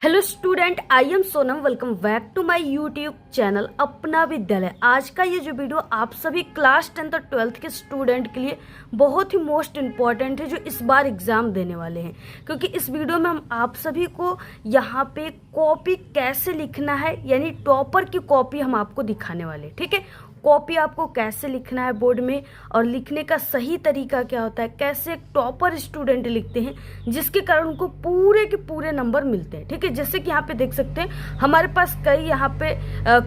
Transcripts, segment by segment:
Hello student, I am Sonam. Welcome back to my YouTube channel Apna Vidyalaya. आज का ये जो वीडियो आप सभी क्लास 10th और 12th के स्टूडेंट के लिए बहुत ही मोस्ट इम्पॉर्टेंट है, जो इस बार एग्ज़ाम देने वाले हैं। क्योंकि इस वीडियो में हम आप सभी को यहाँ पे कॉपी कैसे लिखना है, यानी टॉपर की कॉपी हम आपको दिखाने वाले हैं। ठीक है, कॉपी आपको कैसे लिखना है बोर्ड में, और लिखने का सही तरीका क्या होता है, कैसे एक टॉपर स्टूडेंट लिखते हैं जिसके कारण उनको पूरे के पूरे नंबर मिलते हैं। ठीक है, जैसे कि यहाँ पे देख सकते हैं हमारे पास कई यहाँ पे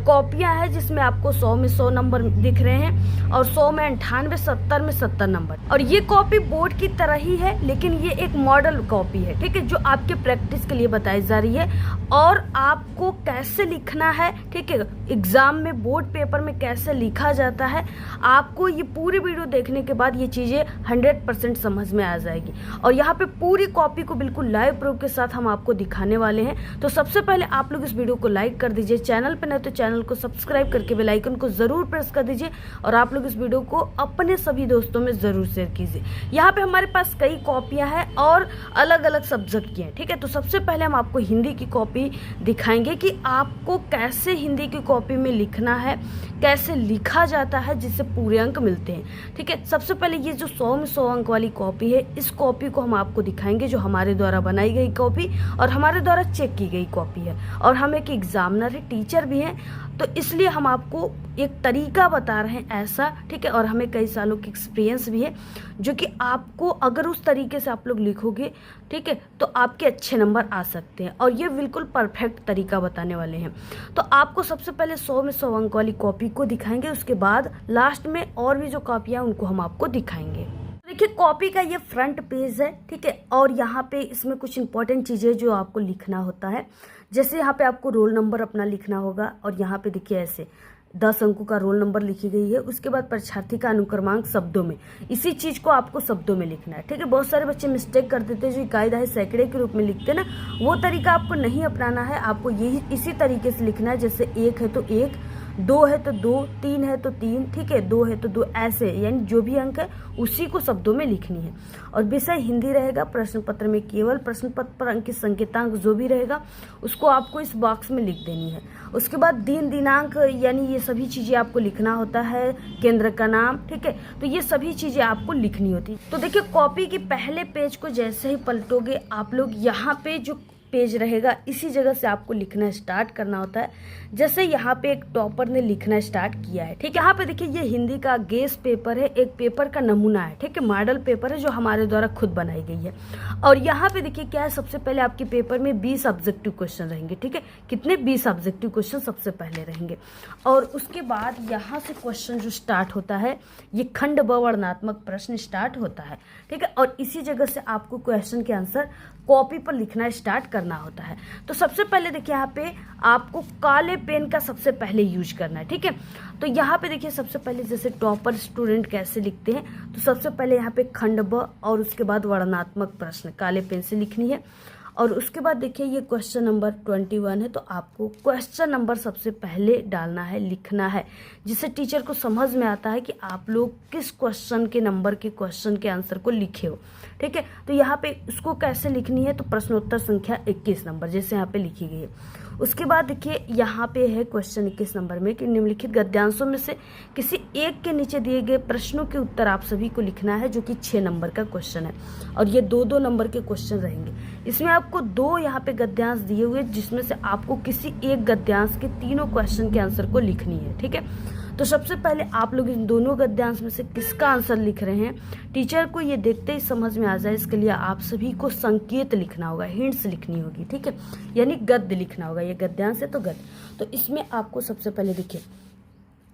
कॉपियाँ हैं जिसमें आपको 100 में 100 नंबर दिख रहे हैं, और 100 में 98, 70 में 70 नंबर। और ये कॉपी बोर्ड की तरह ही है, लेकिन ये एक मॉडल कॉपी है। ठीक है, जो आपके प्रैक्टिस के लिए बताई जा रही है, और आपको कैसे लिखना है, ठीक है, एग्जाम में बोर्ड पेपर में कैसे लिखा जाता है, आपको ये पूरी वीडियो देखने के बाद ये चीज़ें 100% समझ में आ जाएगी। और यहाँ पे पूरी कॉपी को बिल्कुल लाइव प्रूफ के साथ हम आपको दिखाने वाले हैं। तो सबसे पहले आप लोग इस वीडियो को लाइक कर दीजिए, चैनल पर नहीं तो चैनल को सब्सक्राइब करके बेल आइकन को ज़रूर प्रेस कर दीजिए, और आप लोग इस वीडियो को अपने सभी दोस्तों में ज़रूर शेयर कीजिए। यहाँ पे हमारे पास कई कॉपियाँ हैं और अलग अलग सब्जेक्ट की हैं। ठीक है, तो सबसे पहले हम आपको हिंदी की कॉपी दिखाएंगे कि आपको कैसे हिंदी की कॉपी में लिखना है, कैसे लिखा जाता है जिससे पूरे अंक मिलते हैं। ठीक है, सबसे पहले ये जो 100 में 100 अंक वाली कॉपी है, इस कॉपी को हम आपको दिखाएंगे, जो हमारे द्वारा बनाई गई कॉपी और हमारे द्वारा चेक की गई कॉपी है। और हम एक एग्जामिनर है, टीचर भी हैं, तो इसलिए हम आपको एक तरीका बता रहे हैं ऐसा। ठीक है, और हमें कई सालों की एक्सपीरियंस भी है, जो कि आपको अगर उस तरीके से आप लोग लिखोगे, ठीक है, तो आपके अच्छे नंबर आ सकते हैं। और ये बिल्कुल परफेक्ट तरीका बताने वाले हैं। तो आपको सबसे पहले 100 में 100 अंक वाली कॉपी को दिखाएंगे, उसके बाद लास्ट में और भी जो कॉपियाँ उनको हम आपको दिखाएंगे। देखिए, कॉपी का ये फ्रंट पेज है। ठीक है, और यहाँ पे इसमें कुछ इंपॉर्टेंट चीज़ें जो आपको लिखना होता है, जैसे यहाँ पे आपको रोल नंबर अपना लिखना होगा, और यहाँ पे देखिए ऐसे 10 अंकों का रोल नंबर लिखी गई है। उसके बाद परीक्षार्थी का अनुक्रमांक शब्दों में, इसी चीज़ को आपको शब्दों में लिखना है। ठीक है, बहुत सारे बच्चे मिस्टेक कर देते हैं, जो इकाई दहाई सैकड़े के रूप में लिखते हैं ना, वो तरीका आपको नहीं अपनाना है। आपको यही इसी तरीके से लिखना है, जैसे 1 है तो 1, 2 है तो 2, 3 है तो 3, ठीक है, 2 है तो 2, ऐसे, यानी जो भी अंक है उसी को शब्दों में लिखनी है। और विषय हिंदी रहेगा। प्रश्न पत्र में केवल प्रश्न पत्र पर अंकित संकेतांक जो भी रहेगा उसको आपको इस बॉक्स में लिख देनी है। उसके बाद दिन दिनांक, यानी ये सभी चीज़ें आपको लिखना होता है, केंद्र का नाम। ठीक है, तो ये सभी चीज़ें आपको लिखनी होती है। तो देखिए, कॉपी के पहले पेज को जैसे ही पलटोगे आप लोग, यहाँ पे जो पेज रहेगा इसी जगह से आपको लिखना स्टार्ट करना होता है। जैसे यहाँ पे एक टॉपर ने लिखना स्टार्ट किया है। ठीक है, यहाँ पे देखिए ये हिंदी का गेस पेपर है, एक पेपर का नमूना है। ठीक है, मॉडल पेपर है जो हमारे द्वारा खुद बनाई गई है। और यहाँ पे देखिए क्या है, सबसे पहले आपके पेपर में 20 ऑब्जेक्टिव क्वेश्चन रहेंगे। ठीक है, कितने? 20 ऑब्जेक्टिव क्वेश्चन सबसे पहले रहेंगे। और उसके बाद यहाँ से क्वेश्चन जो स्टार्ट होता है, ये खंड ब वर्णनात्मक प्रश्न स्टार्ट होता है। ठीक है, और इसी जगह से आपको क्वेश्चन के आंसर कॉपी पर लिखना स्टार्ट करना होता है। तो सबसे पहले देखिए यहाँ पे आपको काले पेन का सबसे पहले यूज करना है। ठीक है, तो यहाँ पे देखिए सबसे पहले जैसे टॉपर स्टूडेंट कैसे लिखते हैं, तो सबसे पहले यहाँ पे खंड ब और उसके बाद वर्णनात्मक प्रश्न काले पेन से लिखनी है। और उसके बाद देखिए ये क्वेश्चन नंबर 21 है, तो आपको क्वेश्चन नंबर सबसे पहले डालना है, लिखना है, जिससे टीचर को समझ में आता है कि आप लोग किस क्वेश्चन के नंबर के क्वेश्चन के आंसर को लिखे हो। ठीक है, तो यहाँ पे उसको कैसे लिखनी है, तो प्रश्नोत्तर संख्या 21 नंबर जैसे यहाँ पे लिखी गई है। उसके बाद देखिए यहाँ पे है क्वेश्चन 21 नंबर में कि निम्नलिखित गद्यांशों में से किसी एक के नीचे दिए गए प्रश्नों के उत्तर आप सभी को लिखना है, जो कि 6 नंबर का क्वेश्चन है। और ये 2-2 नंबर के क्वेश्चन रहेंगे। इसमें आपको 2 यहाँ पे गद्यांश दिए हुए, जिसमें से आपको किसी एक गद्यांश के तीनों क्वेश्चन के आंसर को लिखनी है। ठीक है, तो सबसे पहले आप लोग इन दोनों गद्यांश में से किसका आंसर लिख रहे हैं, टीचर को ये देखते ही समझ में आ जाए, इसके लिए आप सभी को संकेत लिखना होगा, हिंट्स लिखनी होगी। ठीक है, यानी गद्य लिखना होगा। ये गद्यांश है तो गद्य। तो इसमें आपको सबसे पहले देखिए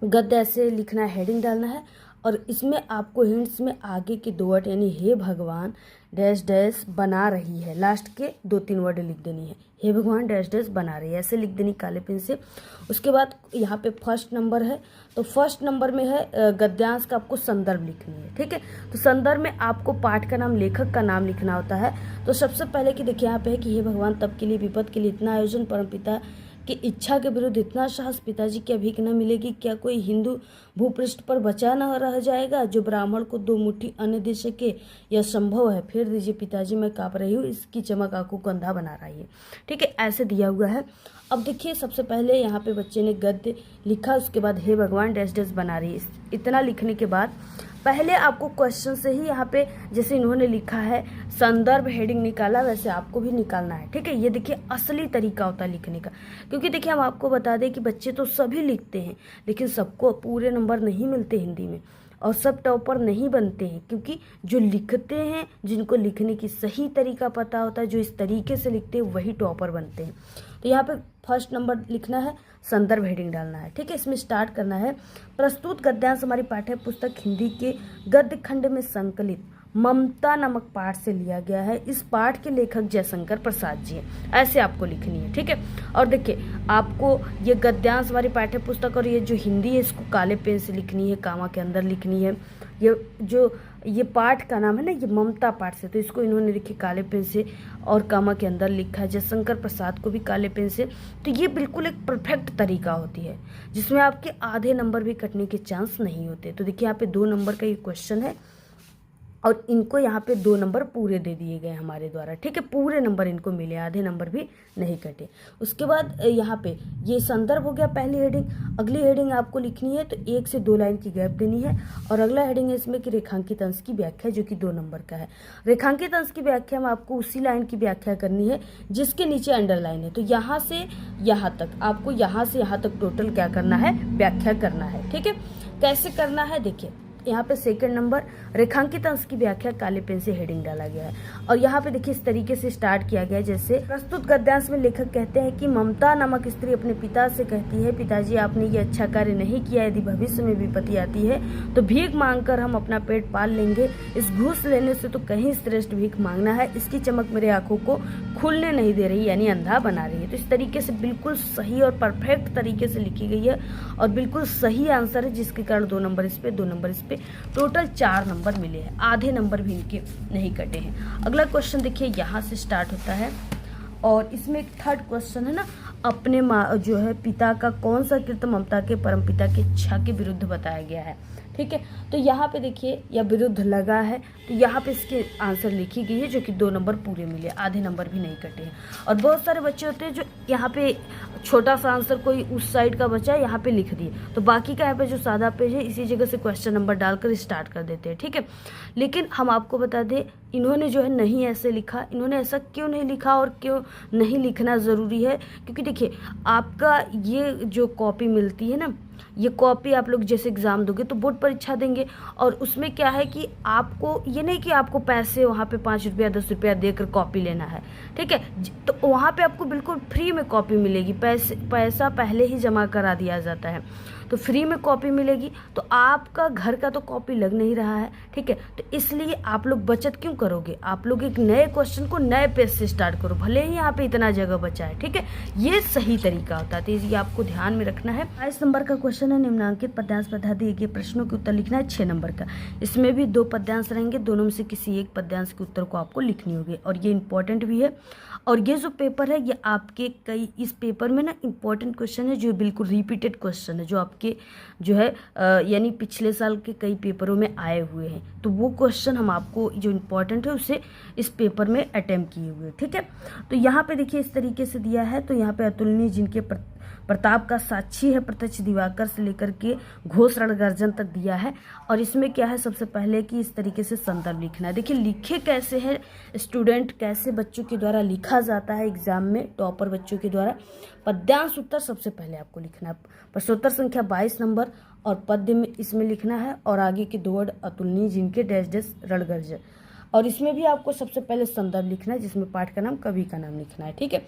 गद्य ऐसे लिखना है, हेडिंग डालना है, और इसमें आपको हिंट्स में आगे के 2 वर्ड, यानी हे भगवान डैश डैश बना रही है, लास्ट के 2-3 वर्ड लिख देनी है। हे भगवान डैश डैश बना रही है, ऐसे लिख देनी काले पेन से। उसके बाद यहाँ पे फर्स्ट नंबर है, तो फर्स्ट नंबर में है गद्यांश का आपको संदर्भ लिखनी है। ठीक है, तो संदर्भ में आपको पाठ का नाम, लेखक का नाम लिखना होता है। तो सबसे पहले कि देखिए यहाँ पे है कि हे भगवान तब के लिए विपद के लिए इतना आयोजन, परमपिता कि इच्छा के विरुद्ध इतना साहस, पिताजी की भीख न मिलेगी, क्या कोई हिंदू भूपृष्ठ पर बचा न रह जाएगा जो ब्राह्मण को 2 मुट्ठी अन्न दे सके, यह संभव है, फेर दीजिए पिताजी, मैं काँप रही हूँ, इसकी चमक आंखों को अंधा बना रही है। ठीक है, ऐसे दिया हुआ है। अब देखिए सबसे पहले यहाँ पे बच्चे ने गद्य लिखा, उसके बाद हे भगवान डैश डैश बना रही है। इतना लिखने के बाद पहले आपको क्वेश्चन से ही यहाँ पे जैसे इन्होंने लिखा है संदर्भ हेडिंग निकाला, वैसे आपको भी निकालना है। ठीक है, ये देखिए असली तरीका होता है लिखने का, क्योंकि देखिए हम आपको बता दें कि बच्चे तो सभी लिखते हैं, लेकिन सबको पूरे नंबर नहीं मिलते हिंदी में, और सब टॉपर नहीं बनते हैं, क्योंकि जो लिखते हैं, जिनको लिखने की सही तरीका पता होता है, जो इस तरीके से लिखते हैं, वही टॉपर बनते हैं। तो यहाँ पे फर्स्ट नंबर लिखना है, संदर्भ हेडिंग डालना है। ठीक है, इसमें स्टार्ट करना है। प्रस्तुत गद्यांश हमारी पाठ्य पुस्तक हिंदी के गद्य खंड में संकलित ममता नामक पाठ से लिया गया है। इस पाठ के लेखक जयशंकर प्रसाद जी हैं। ऐसे आपको लिखनी है। ठीक है, और देखिए आपको ये गद्यांश हमारी पाठ्य पुस्तक और ये जो हिंदी है इसको काले पेन से लिखनी है, कामा के अंदर लिखनी है। ये पाठ का नाम है ना, ये ममता पाठ से, तो इसको इन्होंने लिखे काले पेन से और कामा के अंदर लिखा है, जयशंकर प्रसाद को भी काले पेन से। तो ये बिल्कुल एक परफेक्ट तरीका होती है जिसमें आपके आधे नंबर भी कटने के चांस नहीं होते। तो देखिए यहाँ पे 2 नंबर का ये क्वेश्चन है और इनको यहाँ पे 2 नंबर पूरे दे दिए गए हमारे द्वारा। ठीक है, पूरे नंबर इनको मिले, आधे नंबर भी नहीं कटे। उसके बाद यहाँ पे ये संदर्भ हो गया पहली हेडिंग। अगली हेडिंग आपको लिखनी है तो 1 से 2 लाइन की गैप देनी है, और अगला हेडिंग है इसमें कि रेखांकित अंश की व्याख्या, जो कि 2 नंबर का है। रेखांकित अंश की व्याख्या में आपको उसी लाइन की व्याख्या करनी है जिसके नीचे अंडरलाइन है। तो यहाँ से यहाँ तक आपको, यहाँ से यहाँ तक टोटल क्या करना है, व्याख्या करना है। ठीक है, कैसे करना है देखिए, यहाँ पे सेकंड नंबर रेखांकित अंश की व्याख्या काले पेन से हेडिंग डाला गया है, और यहाँ पे देखिए इस तरीके से स्टार्ट किया गया है। जैसे प्रस्तुत गद्यांश में लेखक कहते हैं कि ममता नामक स्त्री अपने पिता से कहती है, पिताजी आपने ये अच्छा कार्य नहीं किया, यदि भविष्य में विपत्ति आती है तो भीख मांगकर हम अपना पेट पाल लेंगे, इस घूस लेने से तो कहीं श्रेष्ठ भीख मांगना है, इसकी चमक मेरे आंखों को खुलने नहीं दे रही, यानी अंधा बना रही है। तो इस तरीके से बिल्कुल सही और परफेक्ट तरीके से लिखी गई है और बिल्कुल सही आंसर है, जिसके कारण 2 नंबर इस पे, 2 नंबर इस पे, टोटल 4 नंबर मिले हैं। आधे नंबर भी इनके नहीं कटे हैं। अगला क्वेश्चन देखिए यहाँ से स्टार्ट होता है, और इसमें एक थर्ड क्वेश्चन है ना, अपने जो है पिता का कौन सा कृत्य ममता के परमपिता की इच्छा के विरुद्ध बताया गया है। ठीक है, तो यहाँ पे देखिए या विरुद्ध लगा है, तो यहाँ पे इसके आंसर लिखी गई है, जो कि 2 नंबर पूरे मिले, आधे नंबर भी नहीं कटे हैं। और बहुत सारे बच्चे होते हैं जो यहाँ पे छोटा सा आंसर कोई उस साइड का बचा है, यहाँ पे लिख दिए, तो बाकी का यहाँ पे जो सादा पेज है इसी जगह से क्वेश्चन नंबर डालकर स्टार्ट कर देते हैं। ठीक है, लेकिन हम आपको बता दें इन्होंने जो है नहीं ऐसे लिखा। इन्होंने ऐसा क्यों नहीं लिखा और क्यों नहीं लिखना ज़रूरी है, क्योंकि देखिए आपका ये जो कॉपी मिलती है ना, ये कॉपी आप लोग जैसे एग्ज़ाम दोगे तो बोर्ड परीक्षा देंगे, और उसमें क्या है कि आपको ये नहीं कि आपको पैसे वहाँ पे 5 रुपया 10 रुपया देकर कॉपी लेना है। ठीक है, तो वहाँ पे आपको बिल्कुल फ्री में कॉपी मिलेगी, पैसा पहले ही जमा करा दिया जाता है, तो फ्री में कॉपी मिलेगी। तो आपका घर का तो कॉपी लग नहीं रहा है। ठीक है, तो इसलिए आप लोग बचत क्यों करोगे, आप लोग एक नए क्वेश्चन को नए पेज से स्टार्ट करो, भले ही यहाँ पे इतना जगह बचा है। ठीक है, ये सही तरीका होता है, तो ये आपको ध्यान में रखना है। 22 नंबर का क्वेश्चन है, निम्नांकित पद्यांश पर दिए गए प्रश्नों के उत्तर लिखना है 6 नंबर का। इसमें भी 2 पद्यांश रहेंगे, दोनों में से किसी एक पद्यांश के उत्तर को आपको लिखनी होगी, और ये इंपॉर्टेंट भी है। और ये जो पेपर है ये आपके कई, इस पेपर में ना इंपॉर्टेंट क्वेश्चन है जो बिल्कुल रिपीटेड क्वेश्चन है, जो आपके जो है यानी पिछले साल के कई पेपरों में आए हुए हैं, तो वो क्वेश्चन हम आपको जो इम्पोर्टेंट है उसे इस पेपर में अटेम्प्ट किए हुए। ठीक है, तो यहाँ पे देखिए इस तरीके से दिया है, तो यहाँ पे अतुलनीय जिनके प्रताप का साक्षी है प्रत्यक्ष दिवाकर से लेकर के घोष रणगर्जन तक दिया है। और इसमें क्या है, सबसे पहले कि इस तरीके से संदर्भ लिखना है। देखिए लिखे कैसे है स्टूडेंट, कैसे बच्चों के द्वारा लिखा जाता है एग्जाम में, टॉपर बच्चों के द्वारा। पद्यांश उत्तर सबसे पहले आपको लिखना है, प्रश्नोत्तर संख्या 22 नंबर, और पद्य में इसमें लिखना है, और आगे के 2 वर्ड अतुलनीय जिनके डैश डैश रणगर्जन, और इसमें भी आपको सबसे पहले संदर्भ लिखना है, जिसमें पाठ का नाम कवि का नाम लिखना है। ठीक है,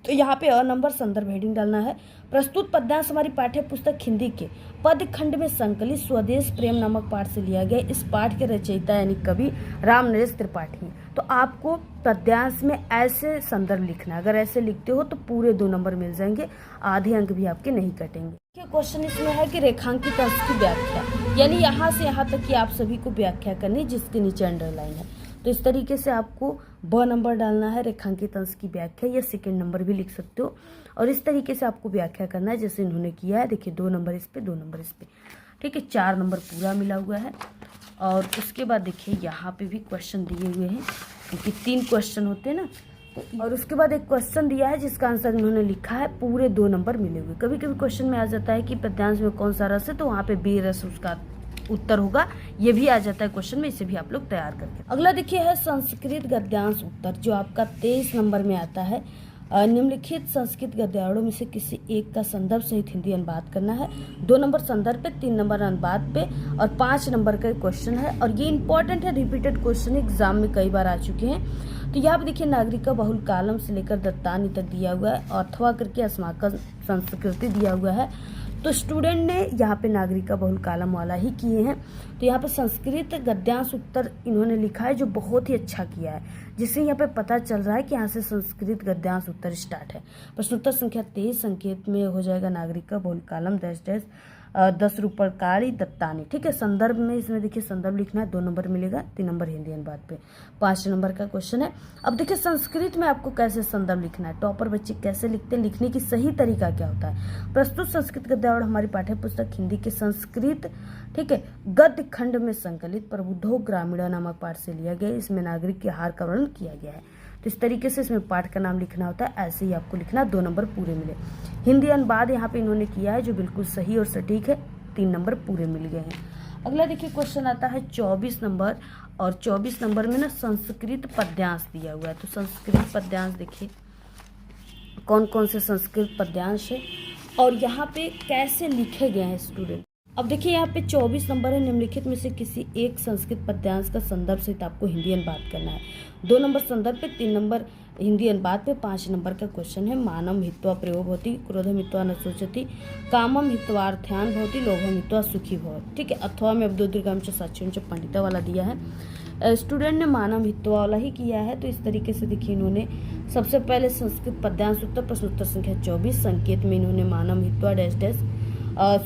तो यहाँ पे अ नंबर संदर्भ हेडिंग डालना है। प्रस्तुत पद्यांश हमारी पाठ्य पुस्तक हिंदी के पद्य खंड में संकलित स्वदेश प्रेम नामक पाठ से लिया गया। इस पाठ के रचयिता यानी कवि राम नरेश त्रिपाठी। तो आपको पद्यांश में ऐसे संदर्भ लिखना है, अगर ऐसे लिखते हो तो पूरे 2 नंबर मिल जाएंगे, आधे अंक भी आपके नहीं कटेंगे। क्वेश्चन इसमें है कि रेखांकित अंश की व्याख्या, यानी यहाँ से यहाँ तक कि आप सभी को व्याख्या करनी जिसके नीचे अंडरलाइन है। तो इस तरीके से आपको ब नंबर डालना है, रेखांकित अंश की व्याख्या या सेकंड नंबर भी लिख सकते हो। और इस तरीके से आपको व्याख्या करना है जैसे इन्होंने किया है। देखिए 2 नंबर इस पे, 2 नंबर इस पे, ठीक है, 4 नंबर पूरा मिला हुआ है। और उसके बाद देखिए यहाँ पे भी क्वेश्चन दिए हुए हैं, क्योंकि 3 क्वेश्चन होते हैं ना। और उसके बाद एक क्वेश्चन दिया है जिसका आंसर इन्होंने लिखा है पूरे 2 नंबर मिले हुए। कभी कभी क्वेश्चन में आ जाता है कि पद्यांश में कौन सा रस है, तो वहाँ पे बी रस उसका उत्तर होगा, ये भी आ जाता है क्वेश्चन में, इसे भी आप लोग तैयार करके। अगला देखिए है संस्कृत गद्यांश उत्तर, जो आपका 23 नंबर में आता है। निम्नलिखित संस्कृत गद्यांशों में से किसी एक का संदर्भ सहित हिंदी अनुवाद करना है। 2 नंबर संदर्भ पे, 3 नंबर अनुवाद पे और 5 नंबर का क्वेश्चन है। और ये इंपॉर्टेंट है, रिपीटेड क्वेश्चन एग्जाम में कई बार आ चुके हैं। तो यहाँ पे देखिए नागरिका बहुल कालम से लेकर दत्तानी तक दिया हुआ है, अथवा करके अस्माकं संस्कृति दिया हुआ है। तो स्टूडेंट ने यहाँ पे नागरिका बहुल कालम वाला ही किए हैं। तो यहाँ पे संस्कृत गद्यांश उत्तर इन्होंने लिखा है, जो बहुत ही अच्छा किया है, जिससे यहाँ पे पता चल रहा है कि यहाँ से संस्कृत गद्यांश उत्तर स्टार्ट है। प्रश्नोत्तर संख्या 23 संकेत में हो जाएगा नागरिका बहुल कालम डैश डैश 10 रूपकारी दत्तानी, ठीक है। संदर्भ में इसमें देखिए संदर्भ लिखना है, 2 नंबर मिलेगा, 3 नंबर हिंदी अनुवाद पे, 5 नंबर का क्वेश्चन है। अब देखिए संस्कृत में आपको कैसे संदर्भ लिखना है, टॉपर बच्चे कैसे लिखते हैं, लिखने की सही तरीका क्या होता है। प्रस्तुत संस्कृत गद्यांश हमारी पाठ्य पुस्तक हिंदी के संस्कृत, ठीक है, गद्य खंड में संकलित प्रबुद्धो ग्रामीण नामक पाठ से लिया गया। इसमें नागरिक के आहार का वर्णन किया गया है। तो इस तरीके से इसमें पाठ का नाम लिखना होता है, ऐसे ही आपको लिखना, 2 नंबर पूरे मिले। हिंदी अनुवाद यहाँ पे इन्होंने किया है, जो बिल्कुल सही और सटीक है, 3 नंबर पूरे मिल गए हैं। अगला देखिए क्वेश्चन आता है 24 नंबर, और 24 नंबर में ना संस्कृत पद्यांश दिया हुआ है। तो संस्कृत पद्यांश देखिए कौन कौन से संस्कृत पद्यांश है और यहाँ पे कैसे लिखे गए हैं स्टूडेंट। अब देखिए यहाँ पे 24 नंबर है, निम्नलिखित में से किसी एक संस्कृत पद्यांश का संदर्भ सहित आपको हिंदी अनुवाद करना है। 2 नंबर संदर्भ पे, 3 नंबर हिंदी अनुवाद पे, 5 नंबर का क्वेश्चन है। मानम हित्वा प्रयोग होती, क्रोधम हित्वा न सोचती, कामम हित्वार्थ्यान भवती, लोभम हित्वा सुखी भवती, ठीक है। अथवा में अब्दुद्दीर्घम च साक्ष्यम च पंडिता वाला दिया है। स्टूडेंट ने मानम हित्वा वाला ही किया है। तो इस तरीके से देखिए इन्होंने सबसे पहले संस्कृत पद्यांश उत्तर प्रश्नोत्तर संख्या 24 संकेत में इन्होंने मानम हित्वा डैश डैश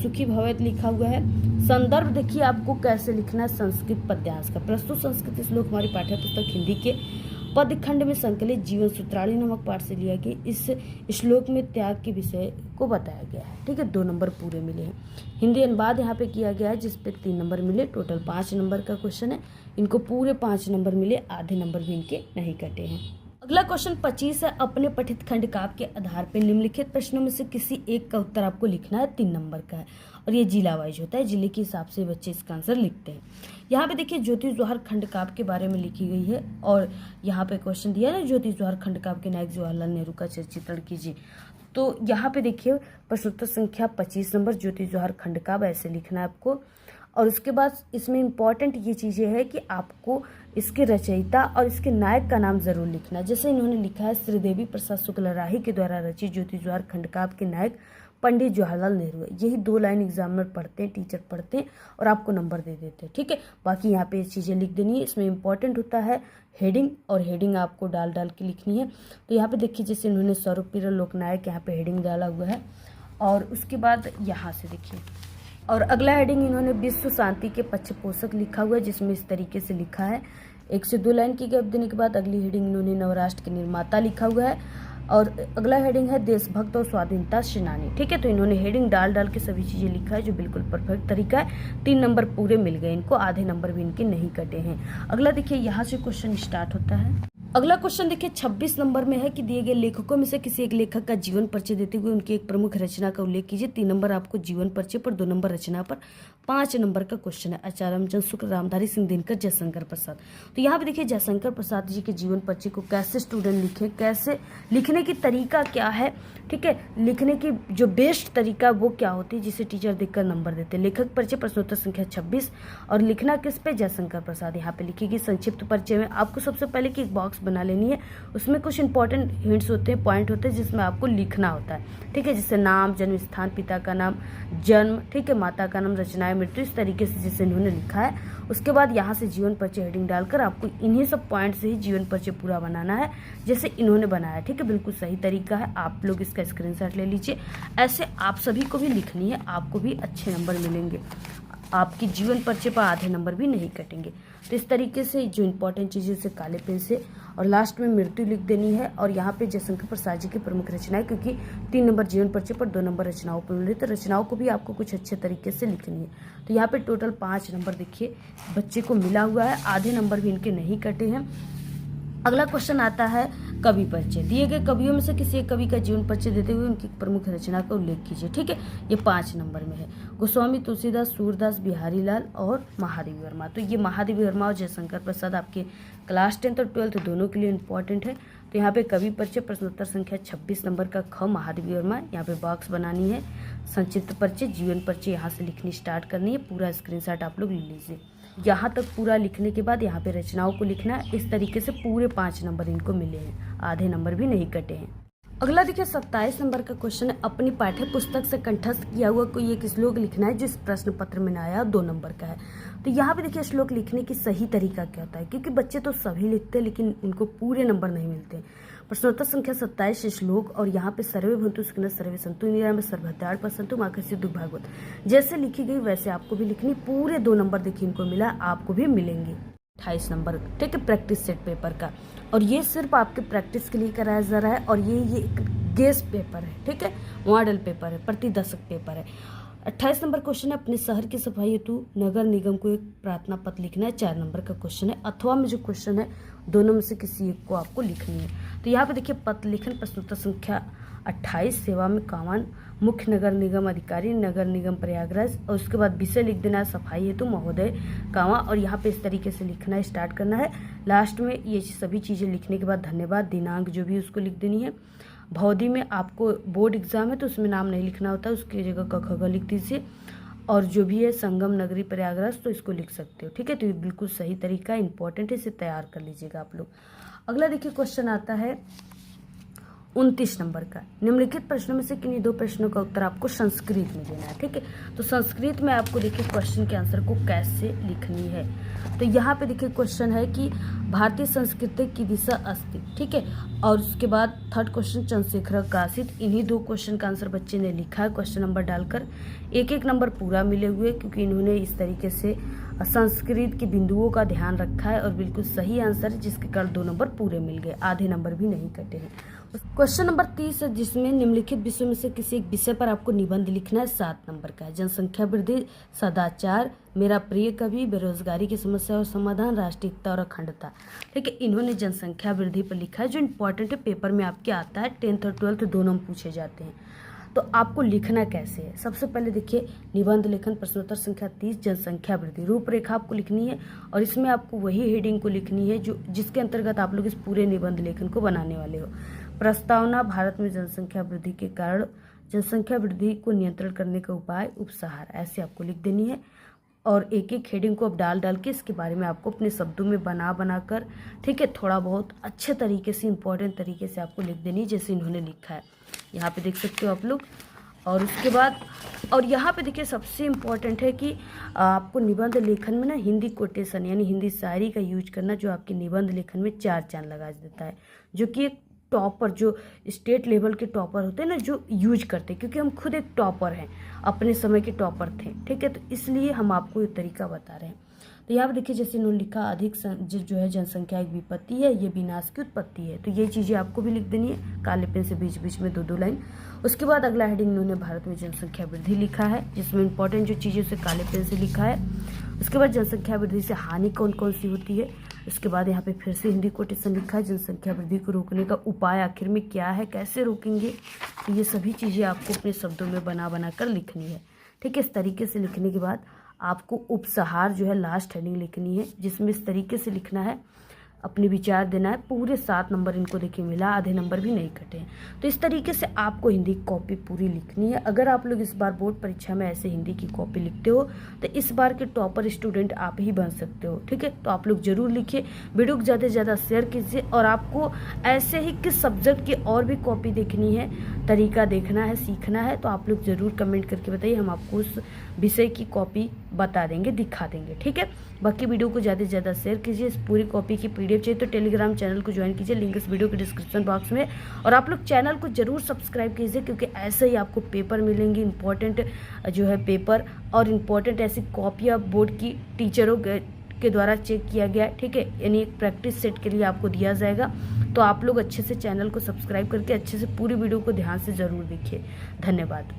सुखी भवेत लिखा हुआ है। संदर्भ देखिए आपको कैसे लिखना है संस्कृत पद्यांश का। प्रस्तुत संस्कृत श्लोक हमारी पाठ्य पुस्तक हिंदी के पद खंड में संकलित जीवन सूत्रावली नामक पाठ से लिया गया। इस श्लोक में त्याग के विषय को बताया गया है, ठीक है। 2 नंबर पूरे मिले हैं। हिंदी अनुवाद यहाँ पे किया गया है, जिसपे 3 नंबर मिले। टोटल 5 नंबर का क्वेश्चन है, इनको पूरे 5 नंबर मिले, आधे नंबर भी इनके नहीं कटे हैं। अगला क्वेश्चन 25 है, अपने पठित खंड काव्य के आधार पर निम्नलिखित प्रश्नों में से किसी एक का उत्तर आपको लिखना है, 3 नंबर का है। और ये जिला वाइज होता है, जिले के हिसाब से बच्चे इसका आंसर लिखते हैं। यहाँ पे देखिए ज्योतिष जवाहर खंड काव्य के बारे में लिखी गई है, और यहाँ पे क्वेश्चन दिया है ना, ज्योतिष जवाहर खंड काव्य के नायक जवाहरलाल नेहरू का चित्रण कीजिए। तो यहाँ पे देखिए प्रश्नोत्तर संख्या 25 नंबर, ज्योतिष जवाहर खंड काव्य ऐसे लिखना है आपको। और उसके बाद इसमें इम्पॉर्टेंट ये चीज़ें है कि आपको इसके रचयिता और इसके नायक का नाम जरूर लिखना। जैसे इन्होंने लिखा है, श्रीदेवी प्रसाद शुक्ल राही के द्वारा रचित ज्योतिष जवाहर खंड काव्य के नायक पंडित जवाहरलाल नेहरू है। यही 2 लाइन एग्जामिनर पढ़ते हैं, टीचर पढ़ते हैं और आपको नंबर दे देते हैं, ठीक है। बाकी यहाँ पे ये चीज़ें लिख देनी है। इसमें इंपॉर्टेंट होता है हेडिंग, और हेडिंग आपको डाल के लिखनी है। तो यहाँ पे देखिए जैसे इन्होंने स्वरूपपीर लोकनायक यहाँ पे हेडिंग डाला हुआ है। और उसके बाद यहाँ से देखिए, और अगला हेडिंग इन्होंने विश्व शांति के पक्षपोषक लिखा हुआ है, जिसमें इस तरीके से लिखा है। 1 से 2 लाइन की गैप देने के बाद अगली हेडिंग इन्होंने नवराष्ट्र के निर्माता लिखा हुआ है। और अगला हेडिंग है देशभक्त और स्वाधीनता सेनानी, ठीक है। तो इन्होंने हेडिंग डाल के सभी चीज़ें लिखा है, जो बिल्कुल परफेक्ट तरीका है। 3 नंबर पूरे मिल गए इनको, आधे नंबर भी इनके नहीं कटे हैं। अगला देखिए यहाँ से क्वेश्चन स्टार्ट होता है। अगला क्वेश्चन देखिए 26 नंबर में है कि दिए गए लेखकों में से किसी एक लेखक का जीवन परिचय देते हुए उनकी एक प्रमुख रचना का उल्लेख कीजिए। 3 नंबर आपको जीवन परिचय पर, 2 नंबर रचना पर, 5 नंबर का क्वेश्चन है। आचार्य रामचंद्र शुक्ल, रामधारी सिंह दिनकर, जयशंकर प्रसाद। तो यहाँ पे देखिए जयशंकर प्रसाद जी के जीवन परिचय को कैसे स्टूडेंट लिखे, कैसे लिखने की तरीका क्या है, ठीक है। लिखने की जो बेस्ट तरीका वो क्या होती है, जिसे टीचर देखकर नंबर देते हैं। लेखक परिचय प्रश्नोत्तर संख्या 26, और लिखना किस पे, जयशंकर प्रसाद। यहाँ पे लिखिएगी संक्षिप्त परिचय में आपको सबसे पहले की एक बॉक्स बना लेनी है, उसमें कुछ इंपॉर्टेंट हिंट्स होते हैं, पॉइंट होते हैं, जिसमें आपको लिखना होता है, ठीक है। जैसे नाम, जन्म स्थान, पिता का नाम, जन्म, ठीक है, माता का नाम, रचनाएं, मृत्यु, इस तरीके से जैसे इन्होंने लिखा है। उसके बाद यहाँ से जीवन परिचय हेडिंग डालकर आपको इन्हीं सब पॉइंट से ही जीवन परिचय पूरा बनाना है, जैसे इन्होंने बनाया, ठीक है। बिल्कुल सही तरीका है, आप लोग इसका स्क्रीनशॉट ले लीजिए। ऐसे आप सभी को भी लिखनी है, आपको भी अच्छे नंबर मिलेंगे। आपकी जीवन परिचय पर आधे नंबर भी नहीं कटेंगे। तो इस तरीके से जो इंपॉर्टेंट चीज़ें से काले पेन से और लास्ट में मृत्यु लिख देनी है। और यहाँ पे जयशंकर प्रसाद जी की प्रमुख रचनाएं, क्योंकि 3 नंबर जीवन परिचय पर 2 नंबर रचनाओं पर मिले, तो रचनाओं को भी आपको कुछ अच्छे तरीके से लिखनी है। तो यहाँ पे टोटल 5 नंबर देखिए बच्चे को मिला हुआ है, आधे नंबर भी इनके नहीं कटे हैं। अगला क्वेश्चन आता है कवि परिचय। दिए गए कवियों में से किसी एक कवि का जीवन परिचय देते हुए उनकी प्रमुख रचना का उल्लेख कीजिए। ठीक है, ये 5 नंबर में है। गोस्वामी तुलसीदास, सूरदास, बिहारी लाल और महादेवी वर्मा। तो ये महादेवी वर्मा और जयशंकर प्रसाद आपके क्लास 10th और 12th दोनों के लिए इंपॉर्टेंट है। तो यहाँ पे कवि परिचय प्रश्नोत्तर संख्या 26 नंबर का ख महादेवी वर्मा, यहाँ पे बॉक्स बनानी है। संक्षिप्त परिचय, जीवन परिचय यहाँ से लिखनी स्टार्ट करनी है। पूरा स्क्रीनशॉट आप लोग ले लीजिए। यहाँ तक पूरा लिखने के बाद यहाँ पे रचनाओं को लिखना है। इस तरीके से पूरे 5 नंबर इनको मिले हैं, आधे नंबर भी नहीं कटे हैं। अगला देखिए 27 नंबर का क्वेश्चन है, अपनी पाठ्य पुस्तक से कंठस्थ किया हुआ कोई एक श्लोक लिखना है जो इस प्रश्न पत्र में आया 2 नंबर का है। तो यहाँ पे देखिए श्लोक लिखने की सही तरीका क्या होता है, क्योंकि बच्चे तो सभी लिखते हैं लेकिन उनको पूरे नंबर नहीं मिलते। प्रश्नोत्तर संख्या 27 श्लोक, और यहाँ पे सर्वे भवन्तु सुखिनः सर्वे सन्तु निरामय सर्वभद्राणि पश्यन्तु माँ कश्चित् दुर्भाग्यवत् जैसे लिखी गई वैसे आपको भी लिखनी। पूरे 2 नंबर देखिए इनको मिला, आपको भी मिलेंगे 28 नंबर। ठीक है, प्रैक्टिस सेट पेपर का, और ये सिर्फ आपके प्रैक्टिस के लिए कराया जा रहा है। और ये एक गेस पेपर है, ठीक है, मॉडल पेपर है, प्रति दशक पेपर है। 28 नंबर क्वेश्चन है, अपने शहर की सफाई हेतु नगर निगम को एक प्रार्थना पत्र लिखना है। 4 नंबर का क्वेश्चन है, अथवा में जो क्वेश्चन है दोनों में से किसी एक को आपको लिखनी है। तो यहाँ पे देखिए पत्र लिखन प्रश्नोत्तर संख्या 28, सेवा में कामान, मुख्य नगर निगम अधिकारी, नगर निगम प्रयागराज, और उसके बाद विषय लिख देना है सफाई हेतु महोदय कामा, और यहाँ पे इस तरीके से लिखना स्टार्ट करना है। लास्ट में ये सभी चीज़ें लिखने के बाद धन्यवाद, दिनांक जो भी उसको लिख देनी है। भौदी में आपको बोर्ड एग्जाम है तो उसमें नाम नहीं लिखना होता, उसकी जगह क ख ग लिख दीजिए। और जो भी है संगम नगरी प्रयागराज तो इसको लिख सकते हो। ठीक है, तो ये बिल्कुल सही तरीका है, इंपॉर्टेंट है, इसे तैयार कर लीजिएगा आप लोग। अगला देखिए क्वेश्चन आता है 29 नंबर का, निम्नलिखित प्रश्नों में से किन्हीं 2 प्रश्नों का उत्तर आपको संस्कृत में देना है। ठीक है, तो संस्कृत में आपको देखिए क्वेश्चन के आंसर को कैसे लिखनी है। तो यहाँ पे देखिए क्वेश्चन है कि भारतीय संस्कृति की दिशा अस्ति। ठीक है, और उसके बाद 3rd क्वेश्चन चंद्रशेखर काशित। इन्हीं 2 क्वेश्चन का आंसर बच्चे ने लिखा है क्वेश्चन नंबर डालकर। 1-1 नंबर पूरा मिले हुए, क्योंकि इन्होंने इस तरीके से संस्कृत के बिंदुओं का ध्यान रखा है और बिल्कुल सही आंसर है, जिसके कारण 2 नंबर पूरे मिल गए, आधे नंबर भी नहीं कटे हैं। क्वेश्चन नंबर 30 है, जिसमें निम्नलिखित विषयों में से किसी एक विषय पर आपको निबंध लिखना है। 7 नंबर का है, जनसंख्या वृद्धि, सदाचार, मेरा प्रिय कवि, बेरोजगारी की समस्या और समाधान, राष्ट्रीय एकता और अखंडता। ठीक है, इन्होंने जनसंख्या वृद्धि पर लिखा है, जो इंपॉर्टेंट है, पेपर में आपके आता है। 10th और 12th दोनों में पूछे जाते हैं। तो आपको लिखना कैसे है, सबसे पहले देखिए निबंध लेखन प्रश्नोत्तर संख्या 30, जनसंख्या वृद्धि। रूपरेखा आपको लिखनी है और इसमें आपको वही हेडिंग को लिखनी है जो जिसके अंतर्गत आप लोग इस पूरे निबंध लेखन को बनाने वाले हो। प्रस्तावना, भारत में जनसंख्या वृद्धि के कारण जनसंख्या वृद्धि को नियंत्रण करने का उपाय, उपसंहार, ऐसे आपको लिख देनी है। और एक हेडिंग को अब डाल के इसके बारे में आपको अपने शब्दों में बना कर, ठीक है, थोड़ा बहुत अच्छे तरीके से, इंपॉर्टेंट तरीके से आपको लिख देनी है, जैसे इन्होंने लिखा है, यहाँ पे देख सकते हो आप लोग। और उसके बाद और यहाँ पे देखिए सबसे इम्पॉर्टेंट है कि आपको निबंध लेखन में ना हिंदी कोटेशन यानी हिंदी शायरी का यूज करना, जो आपके निबंध लेखन में 4 चांद लगा देता है, जो कि एक टॉपर, जो स्टेट लेवल के टॉपर होते हैं ना, जो यूज करते हैं, क्योंकि हम खुद एक टॉपर हैं, अपने समय के टॉपर थे। ठीक है, तो इसलिए हम आपको ये तरीका बता रहे हैं। तो यहाँ पर देखिए जैसे इन्होंने लिखा, अधिक जो है जनसंख्या एक विपत्ति है, ये विनाश की उत्पत्ति है। तो ये चीज़ें आपको भी लिख देनी है काले पेन से, बीच बीच में 2-2 लाइन। उसके बाद अगला हेडिंग इन्होंने भारत में जनसंख्या वृद्धि लिखा है, जिसमें इंपॉर्टेंट जो चीज़ें उसे काले पेन से लिखा है। उसके बाद जनसंख्या वृद्धि से हानि कौन कौन सी होती है। इसके बाद यहाँ पे फिर से हिंदी कोटेशन लिखा है, जनसंख्या वृद्धि को रोकने का उपाय आखिर में क्या है, कैसे रोकेंगे। तो ये सभी चीज़ें आपको अपने शब्दों में बना कर लिखनी है। ठीक है, इस तरीके से लिखने के बाद आपको उपसंहार जो है लास्ट हेडिंग लिखनी है, जिसमें इस तरीके से लिखना है, अपने विचार देना है। पूरे 7 नंबर इनको देखिए मिला, आधे नंबर भी नहीं कटे हैं। तो इस तरीके से आपको हिंदी की कॉपी पूरी लिखनी है। अगर आप लोग इस बार बोर्ड परीक्षा में ऐसे हिंदी की कॉपी लिखते हो तो इस बार के टॉपर स्टूडेंट आप ही बन सकते हो। ठीक है, तो आप लोग जरूर लिखिए, वीडियो को ज़्यादा से ज़्यादा शेयर कीजिए। और आपको ऐसे ही किस सब्जेक्ट की और भी कॉपी देखनी है, तरीका देखना है, सीखना है, तो आप लोग ज़रूर कमेंट करके बताइए, हम आपको उस विषय की कॉपी बता देंगे, दिखा देंगे। ठीक है, बाकी वीडियो को ज़्यादा से ज़्यादा शेयर कीजिए। इस पूरी कॉपी की PDF चाहिए तो टेलीग्राम चैनल को ज्वाइन कीजिए, लिंक इस वीडियो के डिस्क्रिप्शन बॉक्स में। और आप लोग चैनल को जरूर सब्सक्राइब कीजिए, क्योंकि ऐसे ही आपको पेपर मिलेंगे, इंपॉर्टेंट जो है पेपर और इम्पॉर्टेंट ऐसी कॉपियाँ बोर्ड की टीचरों के द्वारा चेक किया गया है। ठीक है, यानी एक प्रैक्टिस सेट के लिए आपको दिया जाएगा। तो आप लोग अच्छे से चैनल को सब्सक्राइब करके अच्छे से पूरी वीडियो को ध्यान से ज़रूर देखिए। धन्यवाद।